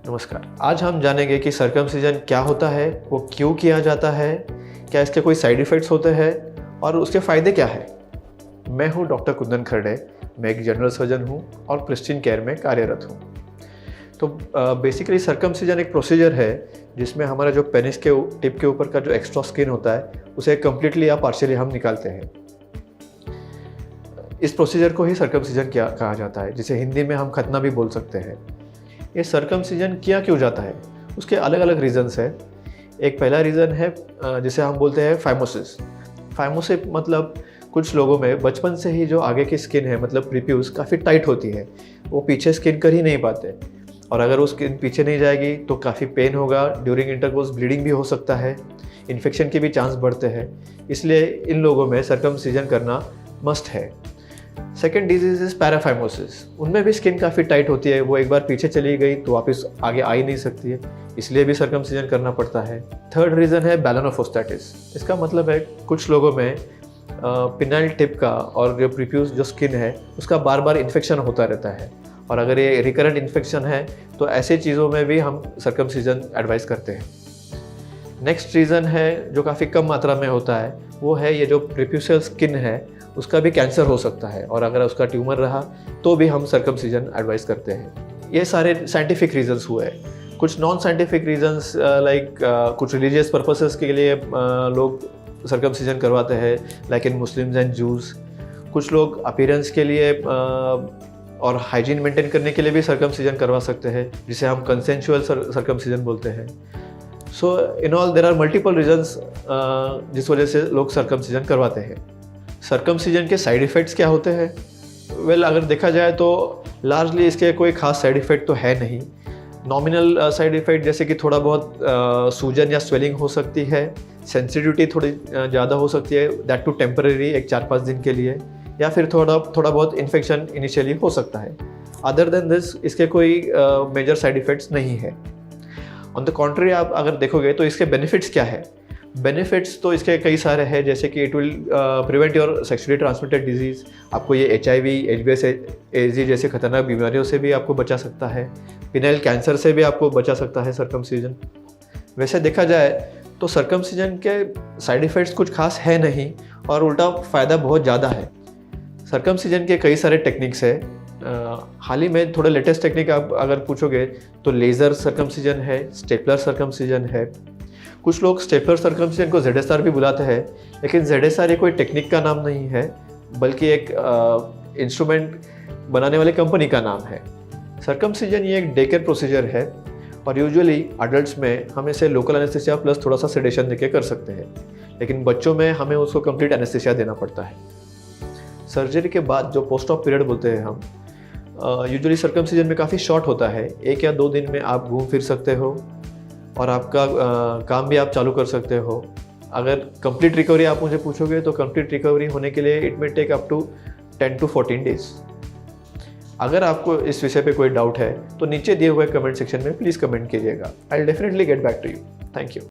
नमस्कार। आज हम जानेंगे कि सर्कमसिजन क्या होता है, वो क्यों किया जाता है, क्या इसके कोई साइड इफ़ेक्ट्स होते हैं और उसके फ़ायदे क्या हैं। मैं हूँ डॉक्टर कुंदन खरड़े। मैं एक जनरल सर्जन हूँ और प्रिस्टीन केयर में कार्यरत हूँ। तो बेसिकली सर्कमसिजन एक प्रोसीजर है जिसमें हमारा जो पेनिस के टिप के ऊपर का जो एक्स्ट्रा स्किन होता है उसे कम्प्लीटली या पार्शियली हम निकालते हैं। इस प्रोसीजर को ही सर्कमसिजन कहा जाता है, जिसे हिंदी में हम खतना भी बोल सकते हैं। ये सर्कमसिजन किया क्यों जाता है, उसके अलग अलग रीज़न्स हैं। एक पहला रीज़न है जिसे हम बोलते हैं फाइमोसिस। फाइमोसिस मतलब कुछ लोगों में बचपन से ही जो आगे की स्किन है, मतलब प्रीप्यूस, काफ़ी टाइट होती है, वो पीछे स्किन कर ही नहीं पाते, और अगर वो स्किन पीछे नहीं जाएगी तो काफ़ी पेन होगा, ड्यूरिंग इंटरकोर्स ब्लीडिंग भी हो सकता है, इन्फेक्शन के भी चांस बढ़ते हैं। इसलिए इन लोगों में सर्कमसिजन करना मस्ट है। Second disease is paraphimosis. उनमें भी स्किन काफ़ी टाइट होती है, वो एक बार पीछे चली गई तो वापस आगे आ ही नहीं सकती है, इसलिए भी सर्कमसिजन करना पड़ता है। थर्ड रीज़न है बैलोनोफोस्टैटिस। इसका मतलब है कुछ लोगों में पिनाइल टिप का और जो प्रीप्यूस जो स्किन है उसका बार बार इन्फेक्शन होता रहता है, और अगर ये रिकरेंट इन्फेक्शन है तो ऐसे चीज़ों में भी हम सर्कमसिजन एडवाइस करते हैं। नेक्स्ट रीज़न है जो काफ़ी कम मात्रा में होता है, वो है ये जो प्रीप्यूशियल स्किन है उसका भी कैंसर हो सकता है, और अगर उसका ट्यूमर रहा तो भी हम सर्कमसिजन एडवाइस करते हैं। ये सारे साइंटिफिक रीजंस हुए। कुछ नॉन साइंटिफिक रीजंस लाइक कुछ रिलीजियस पर्पसेस के लिए लोग सर्कमसिजन करवाते हैं, like in Muslims and juice. कुछ लोग अपीयरेंस के लिए और हाइजीन मेंटेन करने के लिए भी सर्कमसिजन करवा सकते हैं, जिसे हम कंसेंशुअल सर्कमसिजन बोलते हैं। So in all there are multiple reasons जिस वजह से लोग सर्कमसिजन करवाते हैं। सर्कमसिजन के साइड इफ़ेक्ट्स क्या होते हैं? वेल, अगर देखा जाए तो लार्जली इसके कोई खास साइड इफ़ेक्ट तो है नहीं। नॉमिनल साइड इफ़ेक्ट जैसे कि थोड़ा बहुत सूजन या स्वेलिंग हो सकती है, सेंसिटिविटी थोड़ी ज़्यादा हो सकती है, दैट टू टेम्पररी, एक 4-5 दिन के लिए, या फिर थोड़ा बहुत इन्फेक्शन इनिशियली हो सकता है। अदर देन दिस इसके कोई मेजर साइड इफ़ेक्ट्स नहीं है। ऑन द कॉन्ट्री, आप अगर देखोगे तो इसके बेनिफिट्स क्या है? बेनिफिट्स तो इसके कई सारे हैं, जैसे कि it will prevent your sexually transmitted disease. आपको ये HIV, HBsAg जैसे खतरनाक बीमारियों से भी आपको बचा सकता है। पिनाइल कैंसर से भी आपको बचा सकता है सर्कमसिजन। वैसे देखा जाए तो सर्कमसिजन के साइड इफ़ेक्ट्स कुछ खास है नहीं, और उल्टा फ़ायदा बहुत ज़्यादा है। सर्कमसिजन के कई सारे टेक्निक्स है। हाल ही में थोड़े लेटेस्ट टेक्निक आप अगर पूछोगे तो लेज़र सर्कमसिजन है, स्टेपलर सर्कमसिजन है। कुछ लोग स्टेपलर सर्कमसिजन को ZSR भी बुलाते हैं, लेकिन ZSR ये कोई टेक्निक का नाम नहीं है, बल्कि एक इंस्ट्रूमेंट बनाने वाले कंपनी का नाम है। सर्कमसिजन ये एक डे केयर प्रोसीजर है, और यूजुअली अडल्ट्स में हम इसे लोकल एनेस्थीसिया प्लस थोड़ा सा सेडेशन देके कर सकते हैं, लेकिन बच्चों में हमें उसको कंप्लीट एनेस्थीसिया देना पड़ता है। सर्जरी के बाद जो पोस्ट ऑप पीरियड बोलते हैं हम, यूजुअली सर्कमसिजन में काफ़ी शॉर्ट होता है। 1 या 2 दिन में आप घूम फिर सकते हो और आपका काम भी आप चालू कर सकते हो। अगर कंप्लीट रिकवरी आप मुझे पूछोगे तो कंप्लीट रिकवरी होने के लिए it may take up to 10 to 14 days. अगर आपको इस विषय पे कोई डाउट है तो नीचे दिए हुए कमेंट सेक्शन में प्लीज़ कमेंट कीजिएगा। I will definitely get back to you. Thank you.